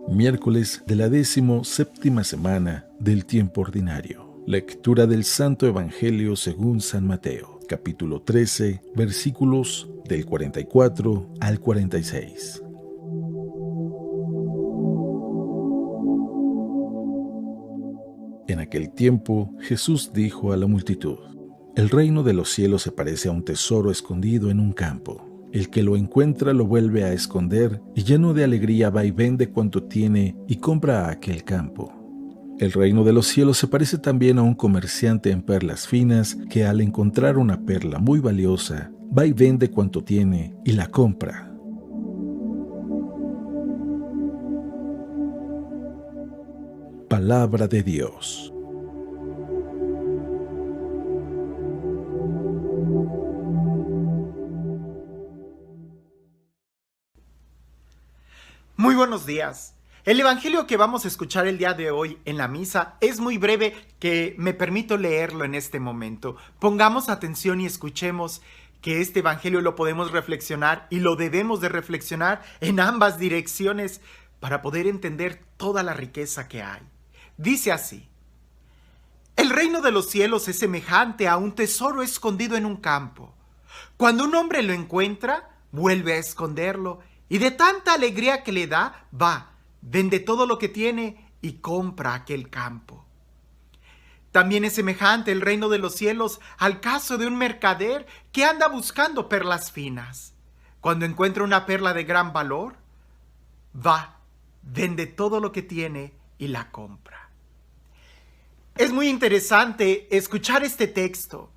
Miércoles de la 17ª semana del tiempo ordinario. Lectura del Santo Evangelio según San Mateo, capítulo 13, versículos del 44 al 46. En aquel tiempo, Jesús dijo a la multitud: El reino de los cielos se parece a un tesoro escondido en un campo. El que lo encuentra lo vuelve a esconder y lleno de alegría va y vende cuanto tiene y compra aquel campo. El reino de los cielos se parece también a un comerciante en perlas finas que al encontrar una perla muy valiosa va y vende cuanto tiene y la compra. Palabra de Dios. Muy buenos días. El evangelio que vamos a escuchar el día de hoy en la misa es muy breve, que me permito leerlo en este momento. Pongamos atención y escuchemos que este evangelio lo podemos reflexionar y lo debemos de reflexionar en ambas direcciones para poder entender toda la riqueza que hay. Dice así: El reino de los cielos es semejante a un tesoro escondido en un campo. Cuando un hombre lo encuentra, vuelve a esconderlo, y de tanta alegría que le da, va, vende todo lo que tiene y compra aquel campo. También es semejante el reino de los cielos al caso de un mercader que anda buscando perlas finas. Cuando encuentra una perla de gran valor, va, vende todo lo que tiene y la compra. Es muy interesante escuchar este texto,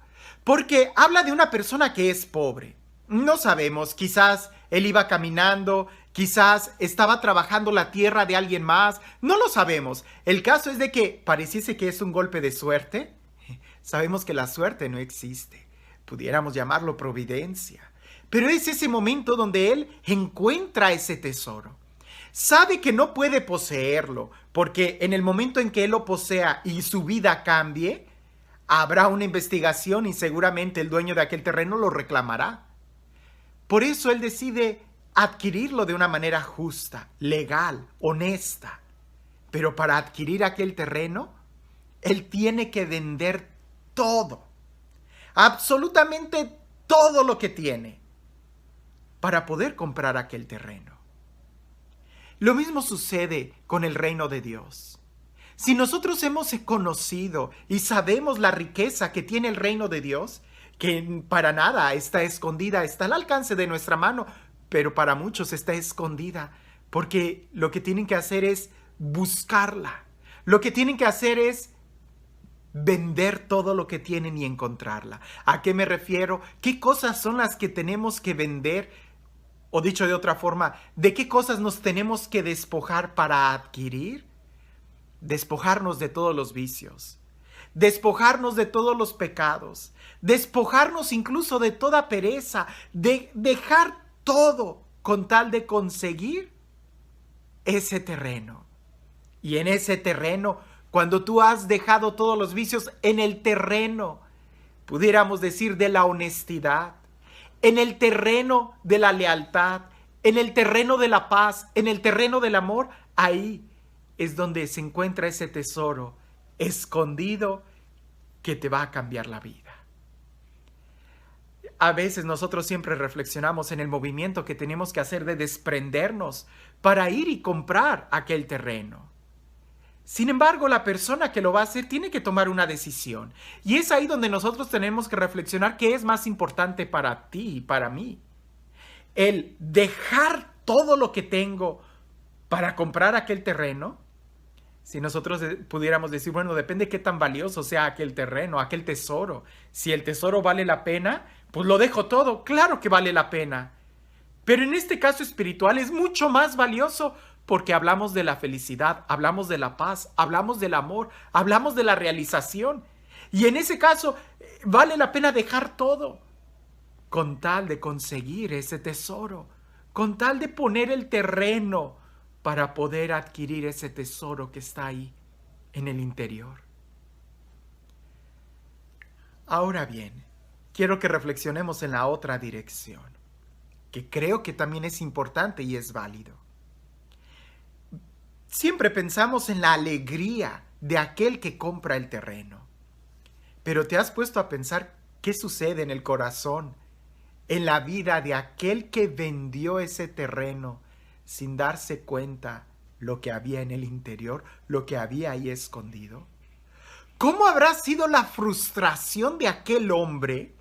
porque habla de una persona que es pobre. No sabemos, quizás él iba caminando, quizás estaba trabajando la tierra de alguien más, no lo sabemos. El caso es de que pareciese que es un golpe de suerte. Sabemos que la suerte no existe, pudiéramos llamarlo providencia, pero es ese momento donde él encuentra ese tesoro. Sabe que no puede poseerlo, porque en el momento en que él lo posea y su vida cambie, habrá una investigación y seguramente el dueño de aquel terreno lo reclamará. Por eso él decide adquirirlo de una manera justa, legal, honesta. Pero para adquirir aquel terreno, él tiene que vender todo, absolutamente todo lo que tiene, para poder comprar aquel terreno. Lo mismo sucede con el reino de Dios. Si nosotros hemos conocido y sabemos la riqueza que tiene el reino de Dios, que para nada está escondida, está al alcance de nuestra mano, pero para muchos está escondida, porque lo que tienen que hacer es buscarla. Lo que tienen que hacer es vender todo lo que tienen y encontrarla. ¿A qué me refiero? ¿Qué cosas son las que tenemos que vender? O dicho de otra forma, ¿de qué cosas nos tenemos que despojar para adquirir? Despojarnos de todos los vicios, despojarnos de todos los pecados, despojarnos incluso de toda pereza, de dejar todo con tal de conseguir ese terreno. Y en ese terreno, cuando tú has dejado todos los vicios, en el terreno, pudiéramos decir, de la honestidad, en el terreno de la lealtad, en el terreno de la paz, en el terreno del amor, ahí es donde se encuentra ese tesoro escondido que te va a cambiar la vida. A veces nosotros siempre reflexionamos en el movimiento que tenemos que hacer de desprendernos para ir y comprar aquel terreno. Sin embargo, la persona que lo va a hacer tiene que tomar una decisión. Y es ahí donde nosotros tenemos que reflexionar qué es más importante para ti y para mí. El dejar todo lo que tengo para comprar aquel terreno. Si nosotros pudiéramos decir, bueno, depende qué tan valioso sea aquel terreno, aquel tesoro. Si el tesoro vale la pena, pues lo dejo todo. Claro que vale la pena. Pero en este caso espiritual es mucho más valioso, porque hablamos de la felicidad, hablamos de la paz, hablamos del amor, hablamos de la realización. Y en ese caso vale la pena dejar todo con tal de conseguir ese tesoro, con tal de poner el terreno para poder adquirir ese tesoro que está ahí en el interior. Ahora bien, quiero que reflexionemos en la otra dirección, que creo que también es importante y es válido. Siempre pensamos en la alegría de aquel que compra el terreno. Pero ¿te has puesto a pensar qué sucede en el corazón, en la vida de aquel que vendió ese terreno sin darse cuenta lo que había en el interior, lo que había ahí escondido? ¿Cómo habrá sido la frustración de aquel hombre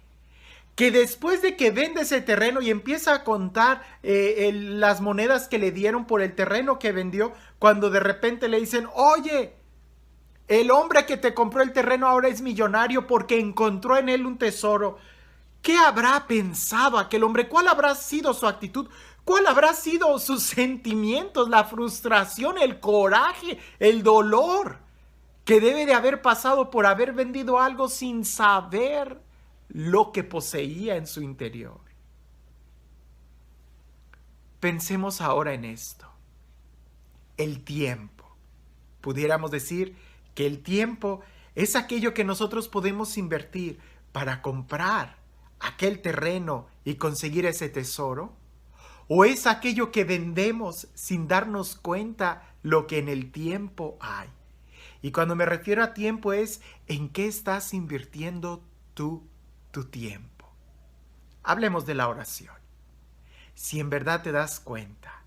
que después de que vende ese terreno y empieza a contar las monedas que le dieron por el terreno que vendió, cuando de repente le dicen, oye, el hombre que te compró el terreno ahora es millonario porque encontró en él un tesoro? ¿Qué habrá pensado aquel hombre? ¿Cuál habrá sido su actitud? ¿Cuál habrá sido sus sentimientos? La frustración, el coraje, el dolor que debe de haber pasado por haber vendido algo sin saber lo que poseía en su interior. Pensemos ahora en esto. El tiempo. Pudiéramos decir que el tiempo es aquello que nosotros podemos invertir para comprar aquel terreno y conseguir ese tesoro. ¿O es aquello que vendemos sin darnos cuenta lo que en el tiempo hay? Y cuando me refiero a tiempo es en qué estás invirtiendo tú tu tiempo. Hablemos de la oración. Si en verdad te das cuenta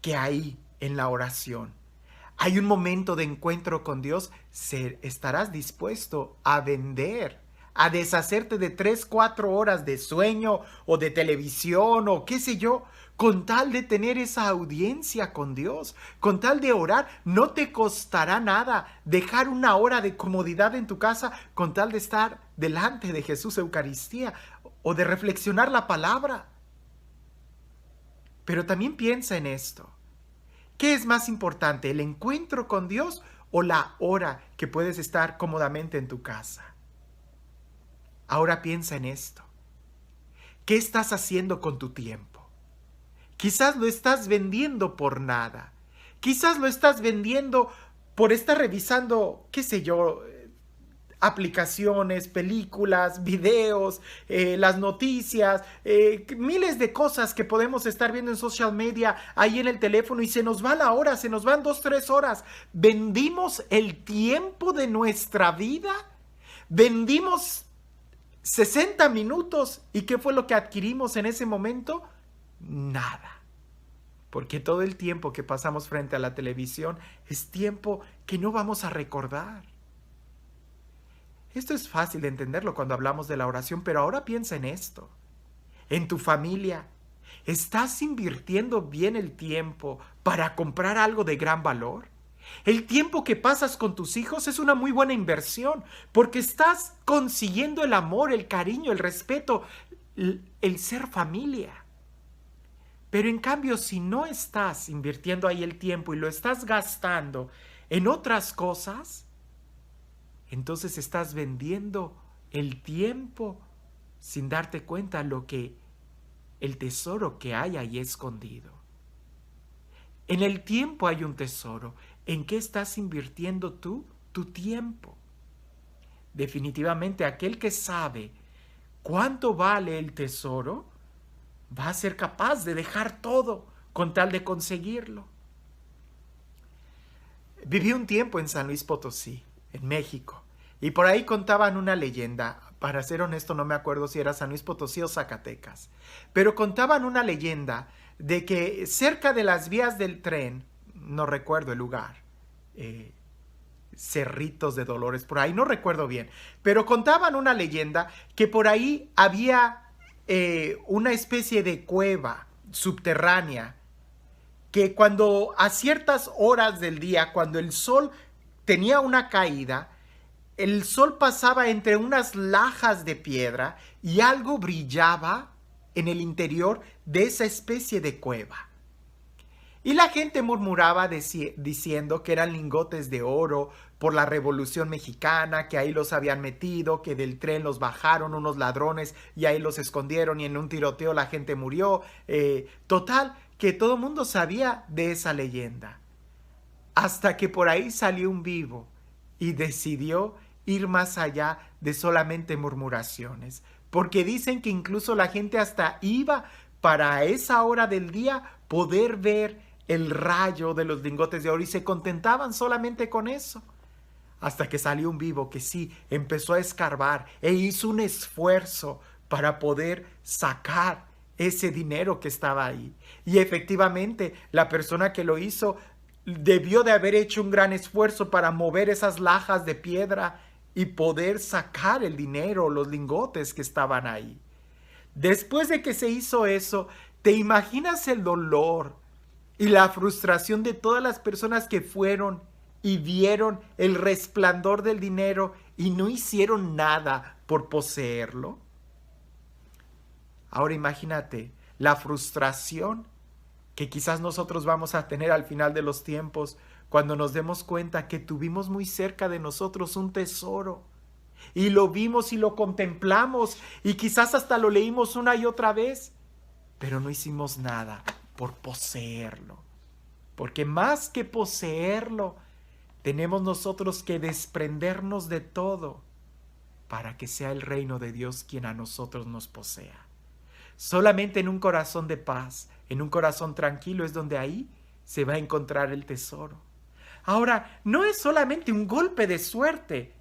que ahí en la oración hay un momento de encuentro con Dios, estarás dispuesto a vender, a deshacerte de 3-4 horas de sueño o de televisión o qué sé yo, con tal de tener esa audiencia con Dios, con tal de orar. No te costará nada dejar una hora de comodidad en tu casa con tal de estar delante de Jesús Eucaristía o de reflexionar la palabra. Pero también piensa en esto. ¿Qué es más importante, el encuentro con Dios o la hora que puedes estar cómodamente en tu casa? Ahora piensa en esto. ¿Qué estás haciendo con tu tiempo? Quizás lo estás vendiendo por nada. Quizás lo estás vendiendo por estar revisando, qué sé yo, aplicaciones, películas, videos, las noticias, miles de cosas que podemos estar viendo en social media, ahí en el teléfono, y se nos va la hora, se nos van 2-3 horas. ¿Vendimos el tiempo de nuestra vida? ¿Vendimos 60 minutos? ¿Y qué fue lo que adquirimos en ese momento? Nada. Porque todo el tiempo que pasamos frente a la televisión es tiempo que no vamos a recordar. Esto es fácil de entenderlo cuando hablamos de la oración, pero ahora piensa en esto. En tu familia, ¿estás invirtiendo bien el tiempo para comprar algo de gran valor? El tiempo que pasas con tus hijos es una muy buena inversión, porque estás consiguiendo el amor, el cariño, el respeto, el ser familia. Pero en cambio, si no estás invirtiendo ahí el tiempo y lo estás gastando en otras cosas, entonces estás vendiendo el tiempo sin darte cuenta el tesoro que hay ahí escondido. En el tiempo hay un tesoro. ¿En qué estás invirtiendo tú tu tiempo? Definitivamente aquel que sabe cuánto vale el tesoro va a ser capaz de dejar todo con tal de conseguirlo. Viví un tiempo en San Luis Potosí, en México, y por ahí contaban una leyenda. Para ser honesto, no me acuerdo si era San Luis Potosí o Zacatecas, pero contaban una leyenda de que cerca de las vías del tren, no recuerdo el lugar, Cerritos de Dolores, por ahí, no recuerdo bien, pero contaban una leyenda que por ahí había una especie de cueva subterránea que cuando a ciertas horas del día, cuando el sol tenía una caída, el sol pasaba entre unas lajas de piedra y algo brillaba en el interior de esa especie de cueva. Y la gente murmuraba diciendo que eran lingotes de oro por la Revolución Mexicana, que ahí los habían metido, que del tren los bajaron unos ladrones y ahí los escondieron y en un tiroteo la gente murió. Total, que todo el mundo sabía de esa leyenda. Hasta que por ahí salió un vivo y decidió ir más allá de solamente murmuraciones. Porque dicen que incluso la gente hasta iba para esa hora del día poder ver el rayo de los lingotes de oro y se contentaban solamente con eso. Hasta que salió un vivo que sí empezó a escarbar e hizo un esfuerzo para poder sacar ese dinero que estaba ahí. Y efectivamente, la persona que lo hizo debió de haber hecho un gran esfuerzo para mover esas lajas de piedra y poder sacar el dinero, los lingotes que estaban ahí. Después de que se hizo eso, ¿te imaginas el dolor y la frustración de todas las personas que fueron y vieron el resplandor del dinero y no hicieron nada por poseerlo? Ahora imagínate la frustración que quizás nosotros vamos a tener al final de los tiempos cuando nos demos cuenta que tuvimos muy cerca de nosotros un tesoro y lo vimos y lo contemplamos y quizás hasta lo leímos una y otra vez, pero no hicimos nada por poseerlo. Porque más que poseerlo, tenemos nosotros que desprendernos de todo para que sea el reino de Dios quien a nosotros nos posea. Solamente en un corazón de paz, en un corazón tranquilo es donde ahí se va a encontrar el tesoro. Ahora, no es solamente un golpe de suerte.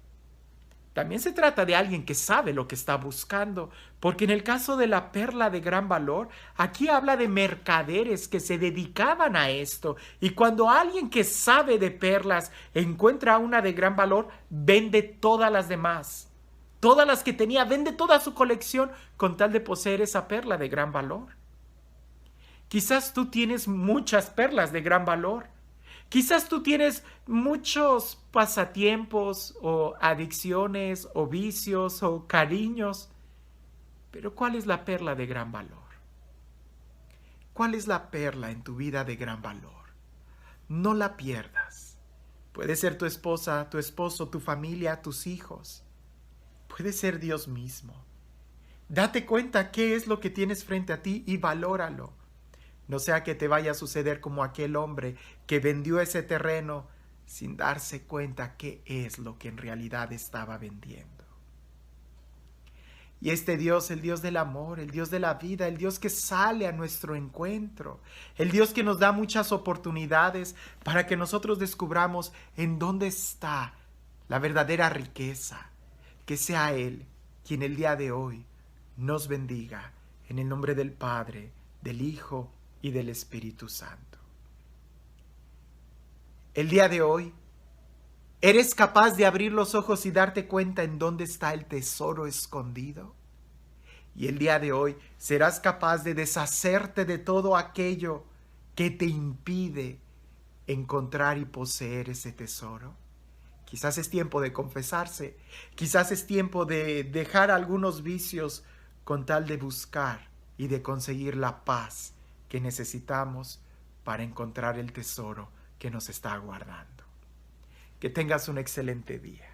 También se trata de alguien que sabe lo que está buscando, porque en el caso de la perla de gran valor, aquí habla de mercaderes que se dedicaban a esto, y cuando alguien que sabe de perlas encuentra una de gran valor, vende todas las demás. Todas las que tenía, vende toda su colección con tal de poseer esa perla de gran valor. Quizás tú tienes muchas perlas de gran valor. Quizás tú tienes muchos pasatiempos o adicciones o vicios o cariños, pero ¿cuál es la perla de gran valor? ¿Cuál es la perla en tu vida de gran valor? No la pierdas. Puede ser tu esposa, tu esposo, tu familia, tus hijos. Puede ser Dios mismo. Date cuenta qué es lo que tienes frente a ti y valóralo. No sea que te vaya a suceder como aquel hombre que vendió ese terreno sin darse cuenta qué es lo que en realidad estaba vendiendo. Y este Dios, el Dios del amor, el Dios de la vida, el Dios que sale a nuestro encuentro, el Dios que nos da muchas oportunidades para que nosotros descubramos en dónde está la verdadera riqueza. Que sea Él quien el día de hoy nos bendiga en el nombre del Padre, del Hijo y del Espíritu Santo. El día de hoy, ¿eres capaz de abrir los ojos y darte cuenta en dónde está el tesoro escondido? Y el día de hoy, ¿serás capaz de deshacerte de todo aquello que te impide encontrar y poseer ese tesoro? Quizás es tiempo de confesarse, quizás es tiempo de dejar algunos vicios con tal de buscar y de conseguir la paz que necesitamos para encontrar el tesoro que nos está aguardando. Que tengas un excelente día.